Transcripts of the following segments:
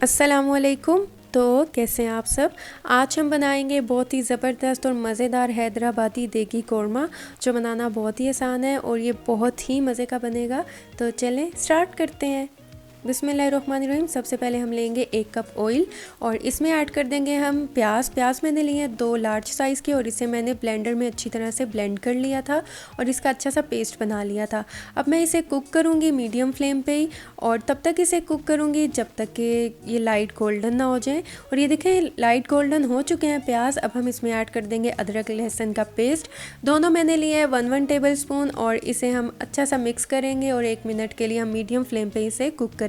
अस्सलामुअलैकुम। तो कैसे हैं आप सब। आज हम बनाएंगे बहुत ही ज़बरदस्त और मज़ेदार हैदराबादी देगी कोरमा, जो बनाना बहुत ही आसान है और ये बहुत ही मज़े का बनेगा। तो चलें स्टार्ट करते हैं। बिस्मिल्लाहिर्रहमानिर्रहीम। सबसे पहले हम लेंगे 1 कप ऑयल और इसमें ऐड कर देंगे हम प्याज मैंने लिए हैं 2 लार्ज साइज़ के, और इसे मैंने ब्लेंडर में अच्छी तरह से ब्लेंड कर लिया था और इसका अच्छा सा पेस्ट बना लिया था। अब मैं इसे कुक करूँगी मीडियम फ्लेम पे ही, और तब तक इसे कुक करूँगी जब तक कि ये लाइट गोल्डन ना हो जाए। और ये देखें लाइट गोल्डन हो चुके हैं प्याज। अब हम इसमें ऐड कर देंगे अदरक लहसुन का पेस्ट। दोनों मैंने लिए है 1 टेबल स्पून, और इसे हम अच्छा सा मिक्स करेंगे और 1 मिनट के लिए हम मीडियम फ्लेम पे इसे कुक करेंगे।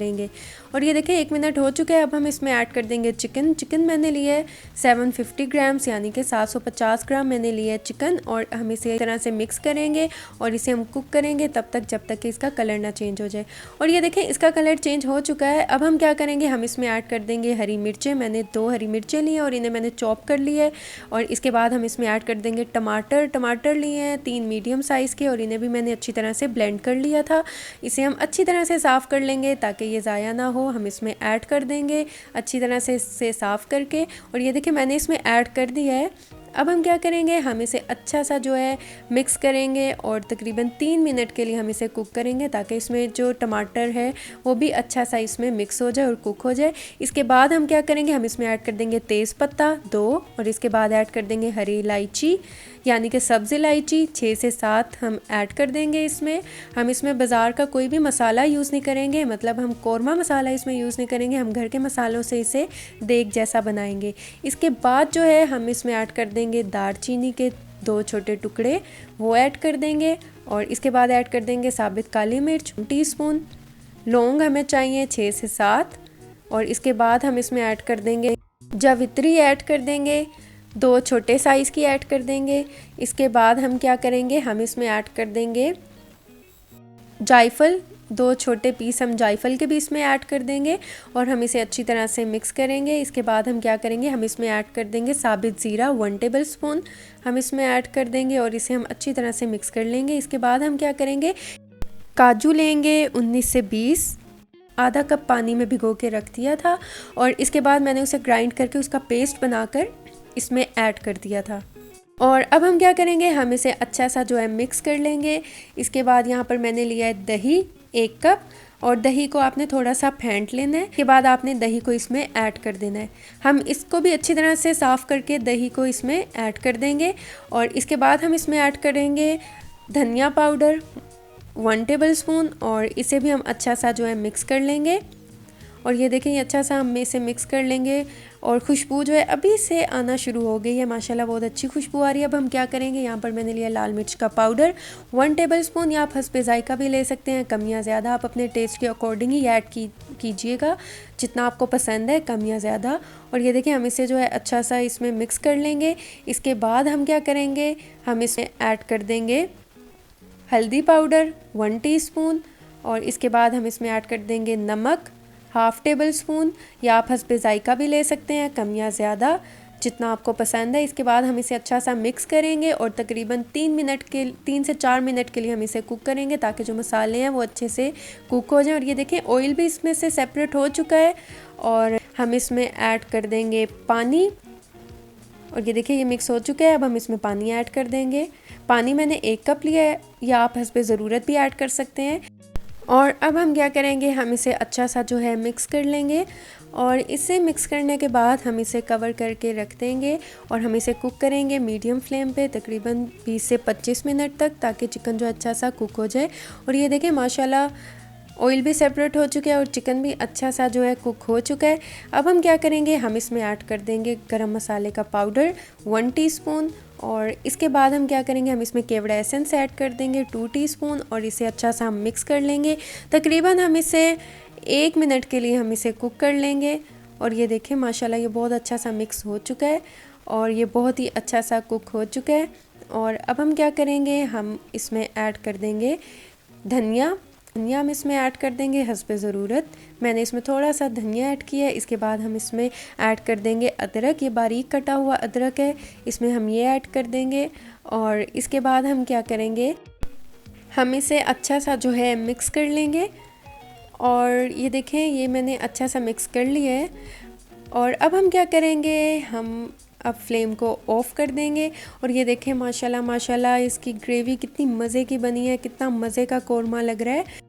और ये देखें 1 मिनट हो चुके हैं। अब हम इसमें ऐड कर देंगे चिकन मैंने लिए है 750 ग्राम्स, यानी कि 750 ग्राम मैंने लिए है चिकन, और हम इसे इस तरह से मिक्स करेंगे और इसे हम कुक करेंगे तब तक कि इसका कलर ना चेंज हो जाए। और ये देखें इसका कलर चेंज हो चुका है। अब हम क्या करेंगे, हम इसमें ऐड कर देंगे हरी मिर्चें। मैंने 2 हरी मिर्चें ली हैं और इन्हें मैंने चॉप कर लिया है। और इसके बाद हम इसमें ऐड कर देंगे टमाटर लिए हैं 3 मीडियम साइज़ के, और इन्हें भी मैंने अच्छी तरह से ब्लेंड कर लिया था। इसे हम अच्छी तरह से साफ़ कर लेंगे ताकि ये ज़ाया ना हो। हम इसमें ऐड कर देंगे अच्छी तरह से इसे साफ़ करके, और ये देखिए मैंने इसमें ऐड कर दिया है। अब हम क्या करेंगे, हम इसे अच्छा सा जो है मिक्स करेंगे और तकरीबन 3 मिनट के लिए हम इसे कुक करेंगे ताकि इसमें जो टमाटर है वो भी अच्छा सा इसमें मिक्स हो जाए और कुक हो जाए। इसके बाद हम क्या करेंगे, हम इसमें ऐड कर देंगे तेज़ पत्ता 2, और इसके बाद ऐड कर देंगे हरी इलायची यानी कि सब्ज़ इलायची 6 से 7 हम ऐड कर देंगे इसमें। हम इसमें बाज़ार का कोई भी मसाला यूज़ नहीं करेंगे, मतलब हम कोरमा मसाला इसमें यूज़ नहीं करेंगे, हम घर के मसालों से इसे देग जैसा बनाएंगे। इसके बाद जो है हम इसमें ऐड कर देंगे दालचीनी के 2 छोटे टुकड़े, वो ऐड कर देंगे। और इसके बाद ऐड कर देंगे साबित काली मिर्च टीस्पून, लौंग हमें चाहिए 6 से 7, और इसके बाद हम इसमें ऐड कर देंगे जावित्री ऐड कर देंगे 2 छोटे साइज़ की ऐड कर देंगे। इसके बाद हम क्या करेंगे, हम इसमें ऐड कर देंगे जायफल 2 छोटे पीस हम जायफल के भी इसमें ऐड कर देंगे, और हम इसे अच्छी तरह से मिक्स करेंगे। इसके बाद हम क्या करेंगे, हम इसमें ऐड कर देंगे साबित ज़ीरा 1 टेबल स्पून हम इसमें ऐड कर देंगे, और इसे हम अच्छी तरह से मिक्स कर लेंगे। इसके बाद हम क्या करेंगे, काजू लेंगे 19 से 20, आधा कप पानी में भिगो के रख दिया था, और इसके बाद मैंने उसे ग्राइंड करके उसका पेस्ट बनाकर इसमें ऐड कर दिया था। और अब हम क्या करेंगे, हम इसे अच्छा सा जो है मिक्स कर लेंगे। इसके बाद यहाँ पर मैंने लिया है दही 1 कप, और दही को आपने थोड़ा सा फेंट लेना है। इसके बाद आपने दही को इसमें ऐड कर देना है। हम इसको भी अच्छी तरह से साफ़ करके दही को इसमें ऐड कर देंगे, और इसके बाद हम इसमें ऐड करेंगे धनिया पाउडर 1 टेबल स्पून, और इसे भी हम अच्छा सा जो है मिक्स कर लेंगे। और ये देखें ये अच्छा सा हम इसे मिक्स कर लेंगे, और खुशबू जो है अभी से आना शुरू हो गई है, माशाल्लाह बहुत अच्छी खुशबू आ रही है। अब हम क्या करेंगे, यहाँ पर मैंने लिया लाल मिर्च का पाउडर 1 टेबल स्पून, या आप हस्बे ज़ायका भी ले सकते हैं, कम या ज़्यादा आप अपने टेस्ट के अकॉर्डिंग ही ऐड कीजिएगा, जितना आपको पसंद है कम या ज़्यादा। और ये देखिए हम इसे जो है अच्छा सा इसमें मिक्स कर लेंगे। इसके बाद हम क्या करेंगे, हम इसमें ऐड कर देंगे हल्दी पाउडर 1 टीस्पून, और इसके बाद हम इसमें ऐड कर देंगे नमक 1/2 टेबल स्पून, या आप हस्बे ज़ायका भी ले सकते हैं कम या ज़्यादा जितना आपको पसंद है। इसके बाद हम इसे अच्छा सा मिक्स करेंगे और तकरीबन 3 से 4 मिनट के लिए हम इसे कुक करेंगे ताकि जो मसाले हैं वो अच्छे से कुक हो जाएं। और ये देखें ऑयल भी इसमें से सेपरेट हो चुका है, और हम इसमें ऐड कर देंगे पानी, और ये देखिए ये मिक्स हो चुका है। अब हम इसमें पानी ऐड कर देंगे। पानी मैंने 1 कप लिया है, या आप हस्बे ज़रूरत भी ऐड कर सकते हैं। और अब हम क्या करेंगे, हम इसे अच्छा सा जो है मिक्स कर लेंगे, और इसे मिक्स करने के बाद हम इसे कवर करके रख देंगे, और हम इसे कुक करेंगे मीडियम फ्लेम पे तकरीबन 20 से 25 मिनट तक, ताकि चिकन जो अच्छा सा कुक हो जाए। और ये देखें माशाल्लाह ऑयल भी सेपरेट हो चुका है और चिकन भी अच्छा सा जो है कुक हो चुका है। अब हम क्या करेंगे, हम इसमें ऐड कर देंगे गरम मसाले का पाउडर 1 टीस्पून, और इसके बाद हम क्या करेंगे, हम इसमें केवड़ा एसेंस ऐड कर देंगे 2 टीस्पून, और इसे अच्छा सा हम मिक्स कर लेंगे। तकरीबन हम इसे 1 मिनट के लिए हम इसे कुक कर लेंगे। और ये देखें माशाल्लाह ये बहुत अच्छा सा मिक्स हो चुका है, और ये बहुत ही अच्छा सा कुक हो चुका है। और अब हम क्या करेंगे, हम इसमें ऐड कर देंगे धनिया हम इसमें ऐड कर देंगे हस्बे ज़रूरत। मैंने इसमें थोड़ा सा धनिया ऐड किया है। इसके बाद हम इसमें ऐड कर देंगे अदरक, ये बारीक कटा हुआ अदरक है, इसमें हम ये ऐड कर देंगे। और इसके बाद हम क्या करेंगे, हम इसे अच्छा सा जो है मिक्स कर लेंगे। और ये देखें ये मैंने अच्छा सा मिक्स कर लिया है। और अब हम क्या करेंगे, हम अब फ्लेम को ऑफ़ कर देंगे। और ये देखें माशाल्लाह माशाल्लाह इसकी ग्रेवी कितनी मज़े की बनी है, कितना मज़े का कौरमा लग रहा है।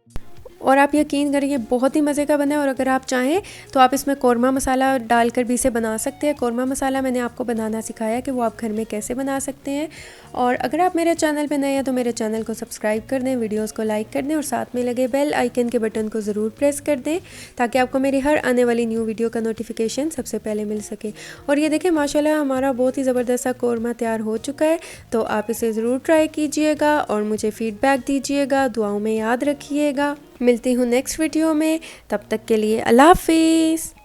और आप यकीन करिए बहुत ही मज़े का बना है। और अगर आप चाहें तो आप इसमें कौरमा मसाला डालकर भी इसे बना सकते हैं। कौरमा मसाला मैंने आपको बनाना सिखाया कि वो आप घर में कैसे बना सकते हैं। और अगर आप मेरे चैनल पे नए हैं तो मेरे चैनल को सब्सक्राइब कर दें, वीडियोस को लाइक कर दें और साथ में लगे बेल आइकन के बटन को ज़रूर प्रेस कर दें ताकि आपको मेरी हर आने वाली न्यू वीडियो का नोटिफिकेशन सबसे पहले मिल सके। और ये देखें माशाल्लाह हमारा बहुत ही ज़बरदस्त सा कौरमा तैयार हो चुका है। तो आप इसे ज़रूर ट्राई कीजिएगा और मुझे फ़ीडबैक दीजिएगा, दुआओं में याद रखिएगा। मिलती हूँ नेक्स्ट वीडियो में, तब तक के लिए अल्लाह हाफिज़।